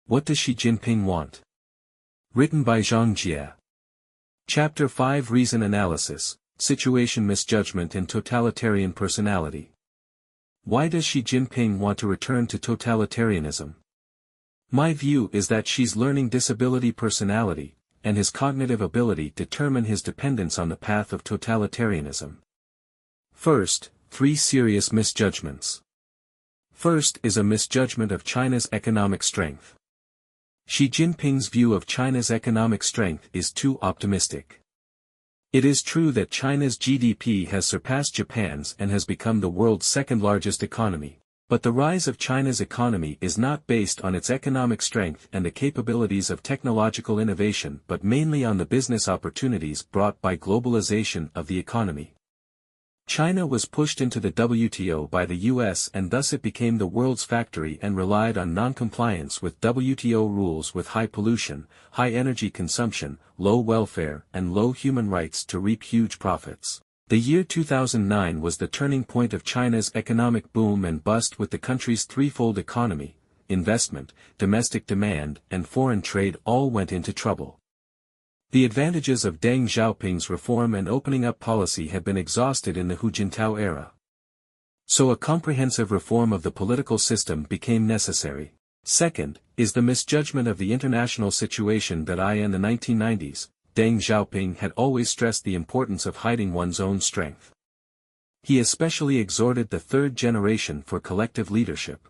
What does Xi Jinping want? Written by Zhang Jie. Chapter 5 Reason Analysis, Situation Misjudgment and Totalitarian Personality. Why does Xi Jinping want to return to totalitarianism? My view is that Xi's learning disability personality, and his cognitive ability determine his dependence on the path of totalitarianism. First, 3 serious misjudgments. First is a misjudgment of China's economic strength. Xi Jinping's view of China's economic strength is too optimistic. It is true that China's GDP has surpassed Japan's and has become the world's second-largest economy, but the rise of China's economy is not based on its economic strength and the capabilities of technological innovation but mainly on the business opportunities brought by globalization of the economy. China was pushed into the WTO by the US and thus it became the world's factory and relied on non-compliance with WTO rules with high pollution, high energy consumption, low welfare and low human rights to reap huge profits. The year 2009 was the turning point of China's economic boom and bust with the country's threefold economy, investment, domestic demand and foreign trade all went into trouble. The advantages of Deng Xiaoping's reform and opening up policy had been exhausted in the Hu Jintao era. So a comprehensive reform of the political system became necessary. Second, is the misjudgment of the international situation that in the 1990s, Deng Xiaoping had always stressed the importance of hiding one's own strength. He especially exhorted the third generation for collective leadership.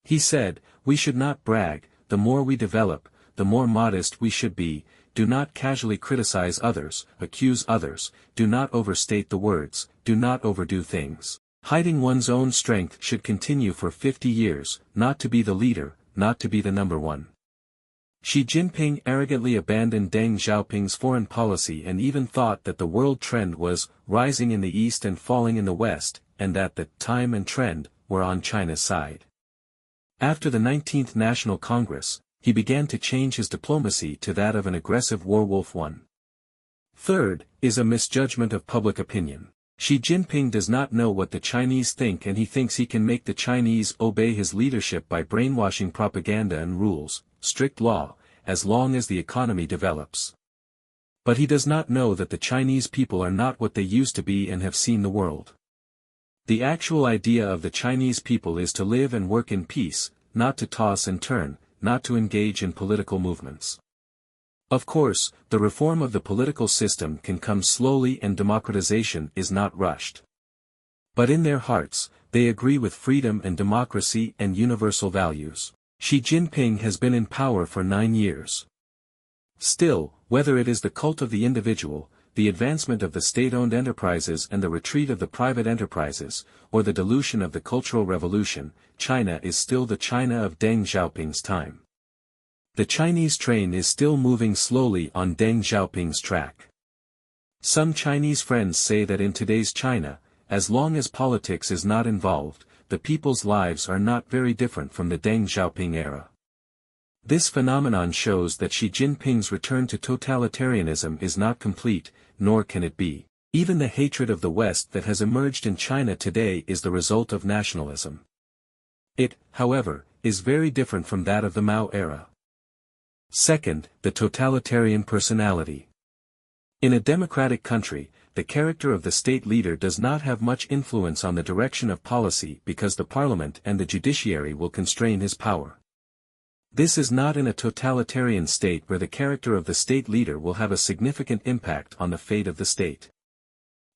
He said, "We should not brag, the more we develop, the more modest we should be. Do not casually criticize others, accuse others, do not overstate the words, do not overdo things. Hiding one's own strength should continue for 50 years, not to be the leader, not to be the number one." Xi Jinping arrogantly abandoned Deng Xiaoping's foreign policy and even thought that the world trend was rising in the East and falling in the West, and that the time and trend were on China's side. After the 19th National Congress, he began to change his diplomacy to that of an aggressive warwolf one. Third, is a misjudgment of public opinion. Xi Jinping does not know what the Chinese think and he thinks he can make the Chinese obey his leadership by brainwashing propaganda and rules, strict law, as long as the economy develops. But he does not know that the Chinese people are not what they used to be and have seen the world. The actual idea of the Chinese people is to live and work in peace, not to toss and turn, not to engage in political movements. Of course, the reform of the political system can come slowly and democratization is not rushed. But in their hearts, they agree with freedom and democracy and universal values. Xi Jinping has been in power for 9 years. Still, whether it is the cult of the individual, the advancement of the state-owned enterprises and the retreat of the private enterprises, or the dilution of the Cultural Revolution, China is still the China of Deng Xiaoping's time. The Chinese train is still moving slowly on Deng Xiaoping's track. Some Chinese friends say that in today's China, as long as politics is not involved, the people's lives are not very different from the Deng Xiaoping era. This phenomenon shows that Xi Jinping's return to totalitarianism is not complete, nor can it be. Even the hatred of the West that has emerged in China today is the result of nationalism. It, however, is very different from that of the Mao era. Second, the totalitarian personality. In a democratic country, the character of the state leader does not have much influence on the direction of policy because the parliament and the judiciary will constrain his power. This is not in a totalitarian state where the character of the state leader will have a significant impact on the fate of the state.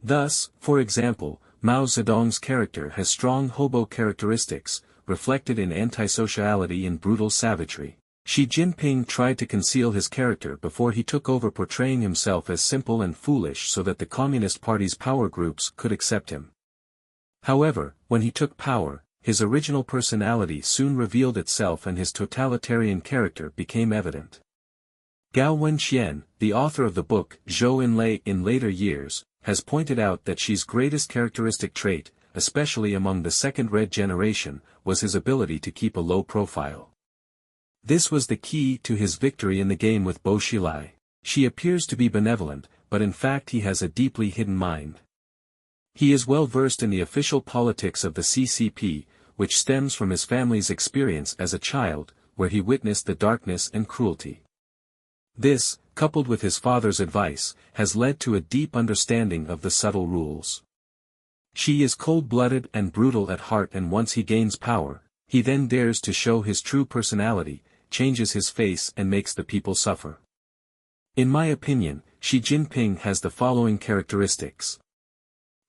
Thus, for example, Mao Zedong's character has strong hobo characteristics, reflected in antisociality and brutal savagery. Xi Jinping tried to conceal his character before he took over, portraying himself as simple and foolish so that the Communist Party's power groups could accept him. However, when he took power, his original personality soon revealed itself and his totalitarian character became evident. Gao Wenxian, the author of the book Zhou Enlai in later years, has pointed out that Xi's greatest characteristic trait, especially among the second Red generation, was his ability to keep a low profile. This was the key to his victory in the game with Bo Xilai. Xi appears to be benevolent, but in fact he has a deeply hidden mind. He is well versed in the official politics of the CCP, which stems from his family's experience as a child, where he witnessed the darkness and cruelty. This, coupled with his father's advice, has led to a deep understanding of the subtle rules. Xi is cold-blooded and brutal at heart, and once he gains power, he then dares to show his true personality, changes his face and makes the people suffer. In my opinion, Xi Jinping has the following characteristics.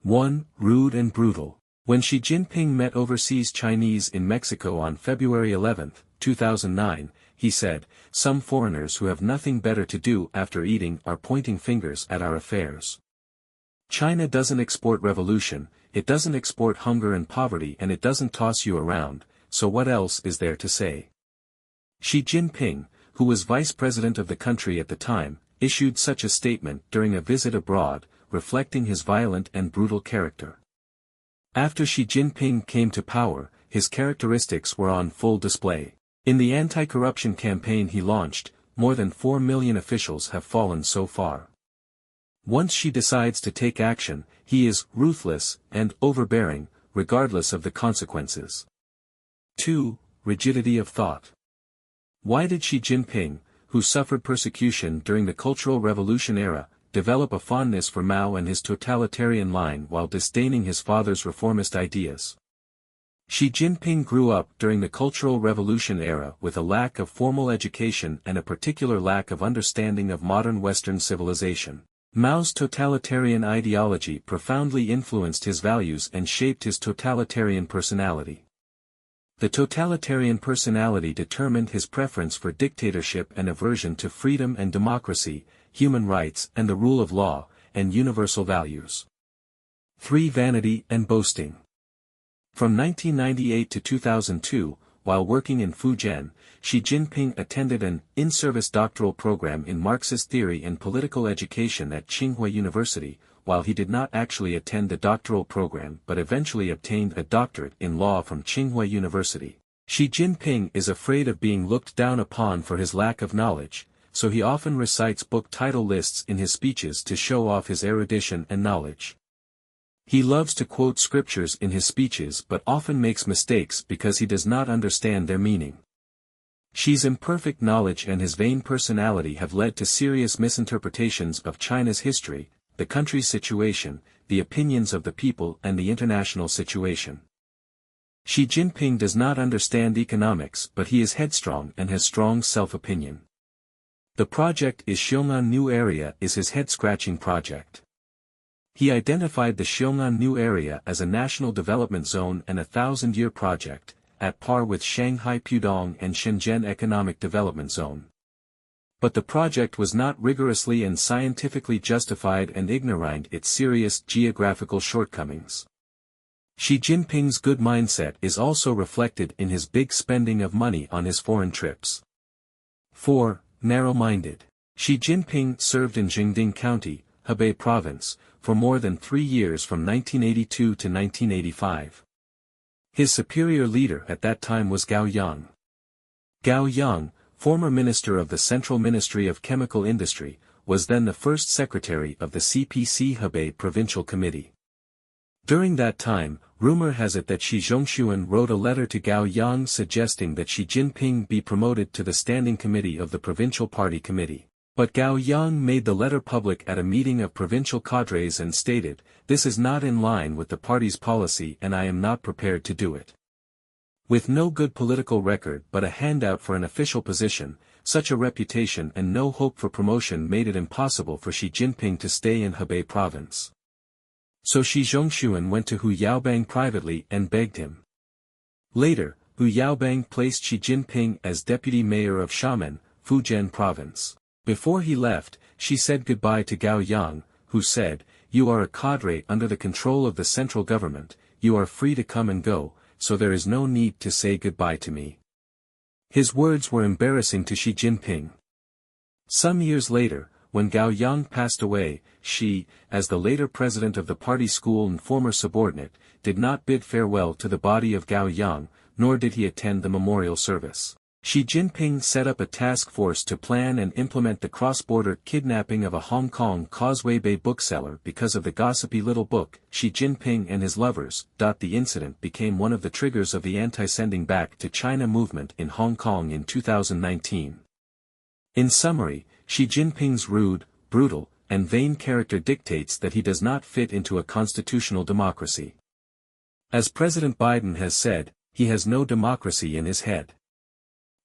1. Rude and brutal. When Xi Jinping met overseas Chinese in Mexico on February 11, 2009, he said, "Some foreigners who have nothing better to do after eating are pointing fingers at our affairs. China doesn't export revolution, it doesn't export hunger and poverty, and it doesn't toss you around, so what else is there to say?" Xi Jinping, who was vice president of the country at the time, issued such a statement during a visit abroad, reflecting his violent and brutal character. After Xi Jinping came to power, his characteristics were on full display. In the anti-corruption campaign he launched, more than 4 million officials have fallen so far. Once Xi decides to take action, he is ruthless and overbearing, regardless of the consequences. 2. Rigidity of thought. Why did Xi Jinping, who suffered persecution during the Cultural Revolution era, develop a fondness for Mao and his totalitarian line while disdaining his father's reformist ideas? Xi Jinping grew up during the Cultural Revolution era with a lack of formal education and a particular lack of understanding of modern Western civilization. Mao's totalitarian ideology profoundly influenced his values and shaped his totalitarian personality. The totalitarian personality determined his preference for dictatorship and aversion to freedom and democracy, human rights and the rule of law, and universal values. 3. Vanity and boasting. From 1998 to 2002, while working in Fujian, Xi Jinping attended an in-service doctoral program in Marxist theory and political education at Tsinghua University, while he did not actually attend the doctoral program but eventually obtained a doctorate in law from Tsinghua University. Xi Jinping is afraid of being looked down upon for his lack of knowledge, so he often recites book title lists in his speeches to show off his erudition and knowledge. He loves to quote scriptures in his speeches but often makes mistakes because he does not understand their meaning. Xi's imperfect knowledge and his vain personality have led to serious misinterpretations of China's history, the country's situation, the opinions of the people and the international situation. Xi Jinping does not understand economics, but he is headstrong and has strong self-opinion. The project is Xiong'an New Area is his head-scratching project. He identified the Xiong'an New Area as a national development zone and a 1,000-year project, at par with Shanghai Pudong and Shenzhen Economic Development Zone. But the project was not rigorously and scientifically justified and ignored its serious geographical shortcomings. Xi Jinping's good mindset is also reflected in his big spending of money on his foreign trips. 4. Narrow-minded. Xi Jinping served in Jingding County, Hebei Province, for more than 3 years from 1982 to 1985. His superior leader at that time was Gao Yang. Gao Yang, former minister of the Central Ministry of Chemical Industry, was then the first secretary of the CPC Hebei Provincial Committee. During that time, rumor has it that Shi Zhongshuan wrote a letter to Gao Yang suggesting that Xi Jinping be promoted to the Standing Committee of the Provincial Party Committee. But Gao Yang made the letter public at a meeting of provincial cadres and stated, "This is not in line with the party's policy and I am not prepared to do it." With no good political record but a handout for an official position, such a reputation and no hope for promotion made it impossible for Xi Jinping to stay in Hebei province. So Shi Zhongshuan went to Hu Yaobang privately and begged him. Later, Hu Yaobang placed Xi Jinping as deputy mayor of Xiamen, Fujian province. Before he left, she said goodbye to Gao Yang, who said, "You are a cadre under the control of the central government, you are free to come and go, so there is no need to say goodbye to me." His words were embarrassing to Xi Jinping. Some years later, when Gao Yang passed away, Xi, as the later president of the party school and former subordinate, did not bid farewell to the body of Gao Yang, nor did he attend the memorial service. Xi Jinping set up a task force to plan and implement the cross-border kidnapping of a Hong Kong Causeway Bay bookseller because of the gossipy little book, Xi Jinping and His Lovers. The incident became one of the triggers of the anti-sending back to China movement in Hong Kong in 2019. In summary, Xi Jinping's rude, brutal, and vain character dictates that he does not fit into a constitutional democracy. As President Biden has said, he has no democracy in his head.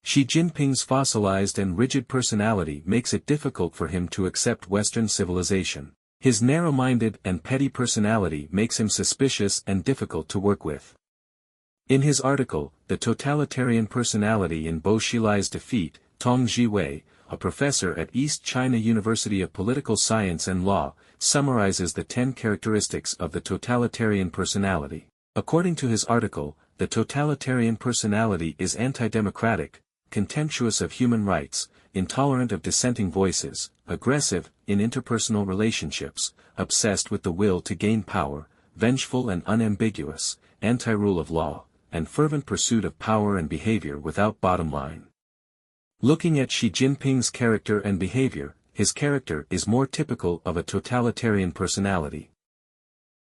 Xi Jinping's fossilized and rigid personality makes it difficult for him to accept Western civilization. His narrow-minded and petty personality makes him suspicious and difficult to work with. In his article, The Totalitarian Personality in Bo Xilai's Defeat, Tong Jiwei, a professor at East China University of Political Science and Law, summarizes the 10 characteristics of the totalitarian personality. According to his article, the totalitarian personality is anti-democratic, contemptuous of human rights, intolerant of dissenting voices, aggressive in interpersonal relationships, obsessed with the will to gain power, vengeful and unambiguous, anti-rule of law, and fervent pursuit of power and behavior without bottom line. Looking at Xi Jinping's character and behavior, his character is more typical of a totalitarian personality.